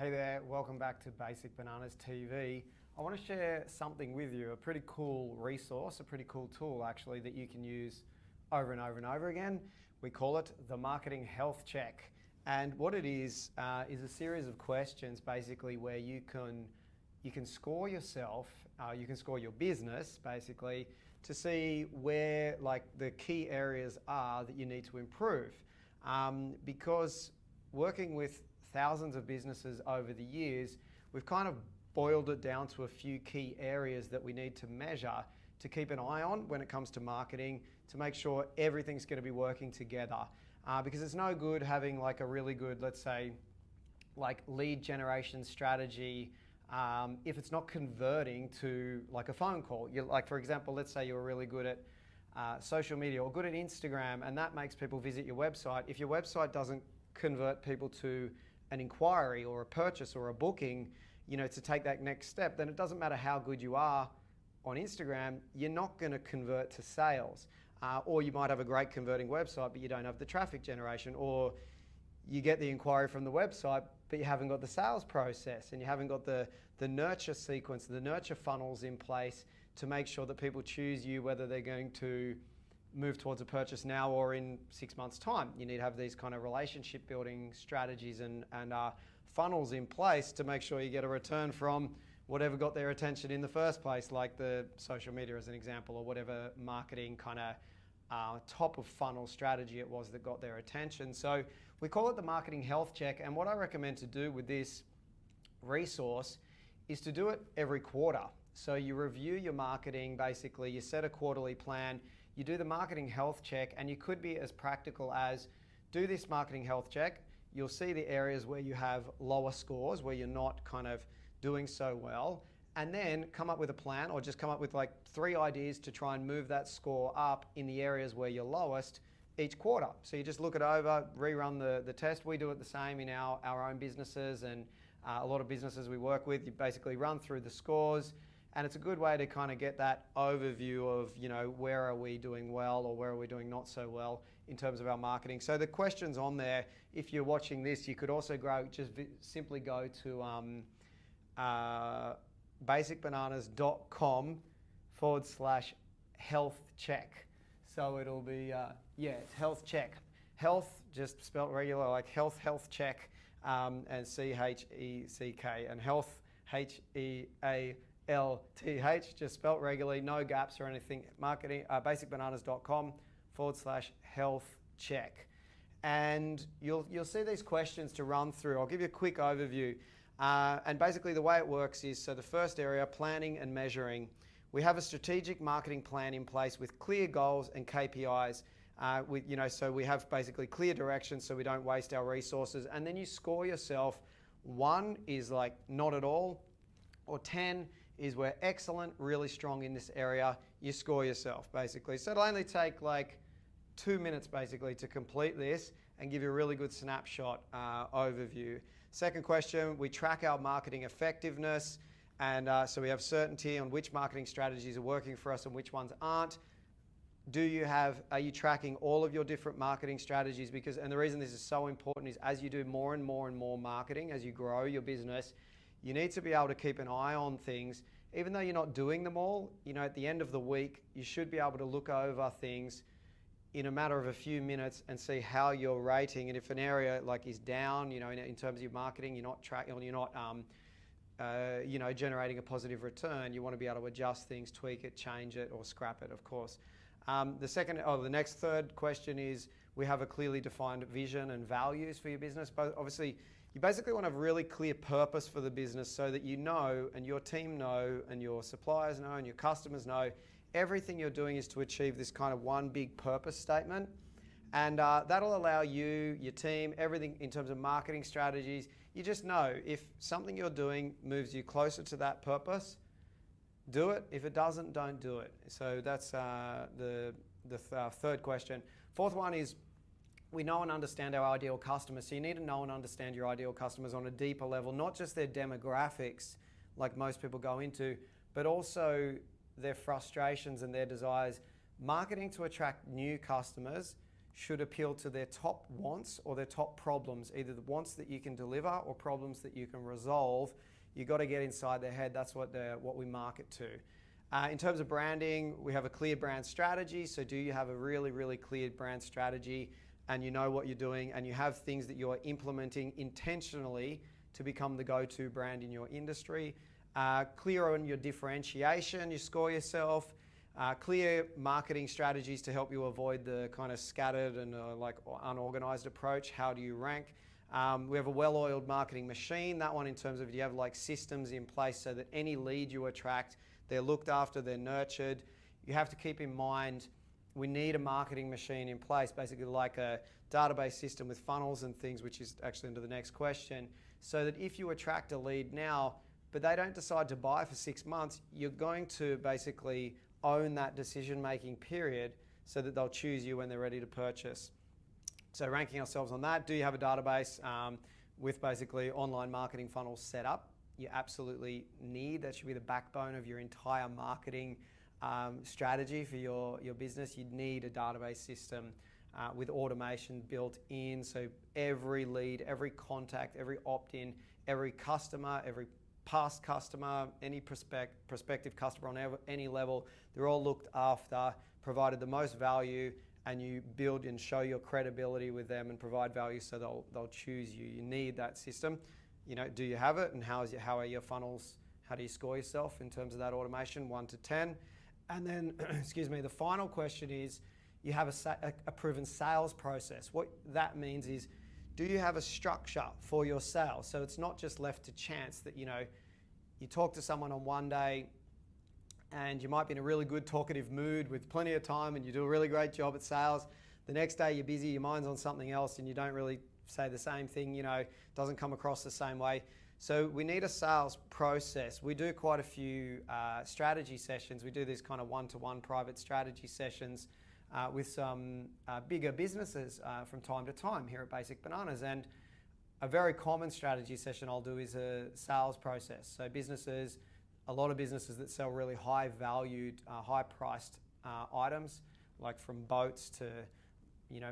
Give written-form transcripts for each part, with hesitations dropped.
Hey there, welcome back to Basic Bananas TV. I want to share something with you, a pretty cool resource, a pretty cool tool actually that you can use over and over and over again. We call it the Marketing Health Check. And what it is a series of questions basically where you can score yourself, you can score your business basically to see where like the key areas are that you need to improve. Because working with thousands of businesses over the years, we've kind of boiled it down to a few key areas that we need to measure to keep an eye on when it comes to marketing to make sure everything's going to be working together. Because it's no good having like a really good, let's say, like lead generation strategy if it's not converting to like a phone call. Like for example, let's say you're really good at social media or good at Instagram and that makes people visit your website. If your website doesn't convert people to an inquiry or a purchase or a booking, to take that next step, then it doesn't matter how good you are on Instagram, you're not going to convert to sales. Or you might have a great converting website, but you don't have the traffic generation, or you get the inquiry from the website, but you haven't got the sales process and you haven't got the nurture sequence, the nurture funnels in place to make sure that people choose you, whether they're going to move towards a purchase now or in 6 months' time. You need to have these kind of relationship building strategies and funnels in place to make sure you get a return from whatever got their attention in the first place, like the social media as an example, or whatever marketing kind of top of funnel strategy it was that got their attention. So we call it the Marketing Health Check, and what I recommend to do with this resource is to do it every quarter. So you review your marketing, basically, you set a quarterly plan, you do the Marketing Health Check, and you could be as practical as do this Marketing Health Check. You'll see the areas where you have lower scores, where you're not kind of doing so well, and then come up with a plan or just come up with like 3 ideas to try and move that score up in the areas where you're lowest each quarter. So you just look it over, rerun the test. We do it the same in our own businesses and a lot of businesses we work with. You basically run through the scores, and it's a good way to kind of get that overview of, where are we doing well or where are we doing not so well in terms of our marketing. So the questions on there, if you're watching this, you could also simply go to basicbananas.com/health check. So it'll be, it's health check. Health, just spelt regular, like health check, and CHECK, and health, HEALTH, just spelt regularly, no gaps or anything. Marketing, basicbananas.com/health check. And you'll see these questions to run through. I'll give you a quick overview. And basically the way it works is, so the first area, planning and measuring. We have a strategic marketing plan in place with clear goals and KPIs. So we have basically clear direction so we don't waste our resources. And then you score yourself. 1 is like not at all, or 10 is we're excellent, really strong in this area. You score yourself basically. So it'll only take like 2 minutes basically to complete this and give you a really good snapshot overview. Second question, we track our marketing effectiveness, and so we have certainty on which marketing strategies are working for us and which ones aren't. Are you tracking all of your different marketing strategies? And the reason this is so important is as you do more and more and more marketing, as you grow your business, you need to be able to keep an eye on things. Even though you're not doing them all, at the end of the week, you should be able to look over things in a matter of a few minutes and see how you're rating. And if an area like is down, in terms of your marketing, you're not generating a positive return, you want to be able to adjust things, tweak it, change it, or scrap it, of course. The next third question is, we have a clearly defined vision and values for your business. But obviously, you basically want to have a really clear purpose for the business so that you know, and your team know, and your suppliers know, and your customers know, everything you're doing is to achieve this kind of one big purpose statement. And that'll allow you, your team, everything in terms of marketing strategies. You just know if something you're doing moves you closer to that purpose, do it. If it doesn't, don't do it. So that's the third question. Fourth one is, we know and understand our ideal customers. So you need to know and understand your ideal customers on a deeper level, not just their demographics, like most people go into, but also their frustrations and their desires. Marketing to attract new customers should appeal to their top wants or their top problems, either the wants that you can deliver or problems that you can resolve. You've got to get inside their head. That's what we market to. In terms of branding, we have a clear brand strategy. So do you have a really, really clear brand strategy, and you know what you're doing, and you have things that you're implementing intentionally to become the go-to brand in your industry? Clear on your differentiation, you score yourself. Clear marketing strategies to help you avoid the kind of scattered and unorganized approach. How do you rank? We have a well-oiled marketing machine. That one in terms of you have like systems in place so that any lead you attract, they're looked after, they're nurtured. You have to keep in mind we need a marketing machine in place, basically like a database system with funnels and things, which is actually into the next question, so that if you attract a lead now, but they don't decide to buy for 6 months, you're going to basically own that decision-making period so that they'll choose you when they're ready to purchase. So ranking ourselves on that. Do you have a database with basically online marketing funnels set up? You absolutely need. That should be the backbone of your entire marketing strategy for your business. You'd need a database system with automation built in. So every lead, every contact, every opt-in, every customer, every past customer, any prospective customer on any level, they're all looked after, provided the most value, and you build and show your credibility with them and provide value so they'll choose you. You need that system. You know, do you have it, and how are your funnels? How do you score yourself in terms of that automation, 1 to 10? And then, excuse me, the final question is, you have a proven sales process. What that means is, do you have a structure for your sales? So it's not just left to chance that, you talk to someone on one day and you might be in a really good talkative mood with plenty of time and you do a really great job at sales. The next day you're busy, your mind's on something else and you don't really say the same thing, doesn't come across the same way. So we need a sales process. We do quite a few strategy sessions. We do these kind of one-to-one private strategy sessions with some bigger businesses from time to time here at Basic Bananas. And a very common strategy session I'll do is a sales process. So a lot of businesses that sell really high valued, high priced items, like from boats to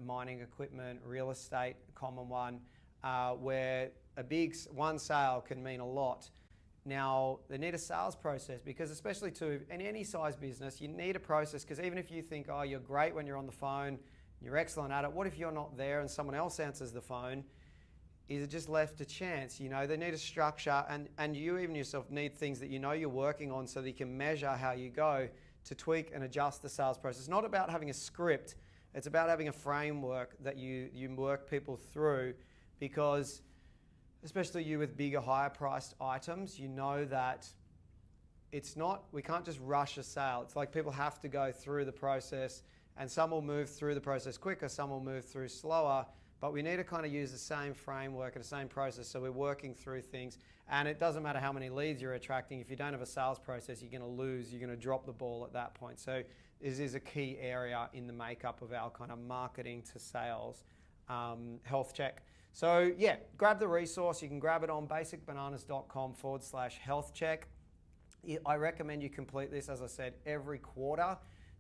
mining equipment, real estate, common one, where a big one sale can mean a lot. Now, they need a sales process because especially in any size business, you need a process, because even if you think, oh, you're great when you're on the phone, you're excellent at it, what if you're not there and someone else answers the phone? Is it just left to chance? They need a structure, and you even yourself need things that you're working on so that you can measure how you go to tweak and adjust the sales process. It's not about having a script. It's about having a framework that you work people through, because especially you with bigger, higher priced items, that we can't just rush a sale. It's like people have to go through the process, and some will move through the process quicker, some will move through slower, but we need to kind of use the same framework and the same process, so we're working through things. And it doesn't matter how many leads you're attracting. If you don't have a sales process, you're going to lose, you're going to drop the ball at that point. So this is a key area in the makeup of our kind of marketing to sales health check. So yeah, grab the resource. You can grab it on basicbananas.com/health check. I recommend you complete this, as I said, every quarter.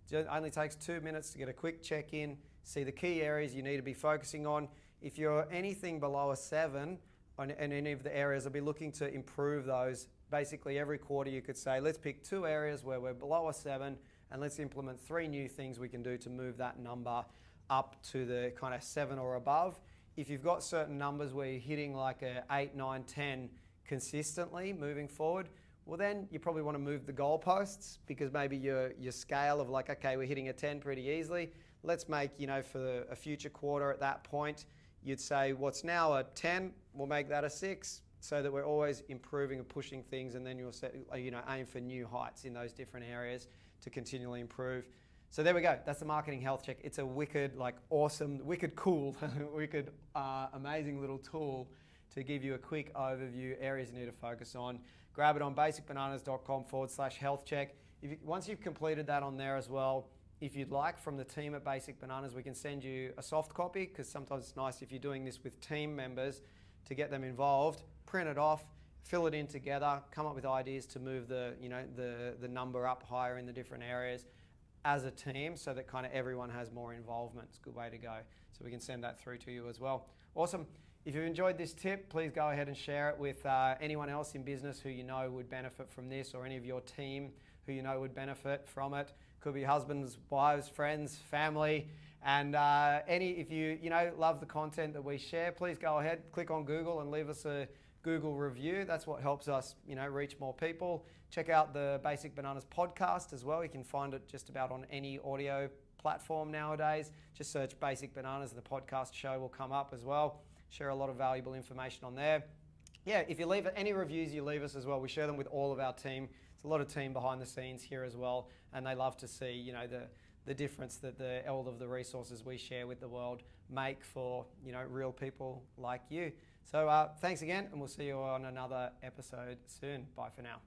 It only takes 2 minutes to get a quick check-in, see the key areas you need to be focusing on. If you're anything below a 7 on any of the areas, I'll be looking to improve those. Basically, every quarter you could say, let's pick 2 areas where we're below a 7 and let's implement 3 new things we can do to move that number up to the kind of 7 or above. If you've got certain numbers where you're hitting like a 8, 9, 10 consistently moving forward, well then you probably want to move the goalposts, because maybe your scale of like, okay, we're hitting a 10 pretty easily. Let's make, for a future quarter at that point, you'd say what's now a 10, we'll make that a 6, so that we're always improving and pushing things, and then you'll set, aim for new heights in those different areas to continually improve. So there we go. That's the marketing health check. It's a wicked, awesome, wicked cool, wicked amazing little tool to give you a quick overview, areas you need to focus on. Grab it on basicbananas.com/health check. Once you've completed that on there as well, if you'd like, from the team at Basic Bananas, we can send you a soft copy, because sometimes it's nice if you're doing this with team members to get them involved. Print it off, fill it in together, come up with ideas to move the number up higher in the different areas. as a team so that kind of everyone has more involvement. It's a good way to go. So we can send that through to you as well. Awesome. If you've enjoyed this tip, please go ahead and share it with anyone else in business who you know would benefit from this, or any of your team who you know would benefit from it. Could be husbands, wives, friends, family. And if you love the content that we share, please go ahead, click on Google and leave us a Google review. That's what helps us, reach more people. Check out the Basic Bananas podcast as well. You can find it just about on any audio platform nowadays. Just search Basic Bananas, the podcast show will come up as well. Share a lot of valuable information on there. Yeah, if you leave any reviews you leave us as well, we share them with all of our team. It's a lot of team behind the scenes here as well, and they love to see, the difference that all of the resources we share with the world make for, real people like you. So thanks again, and we'll see you on another episode soon. Bye for now.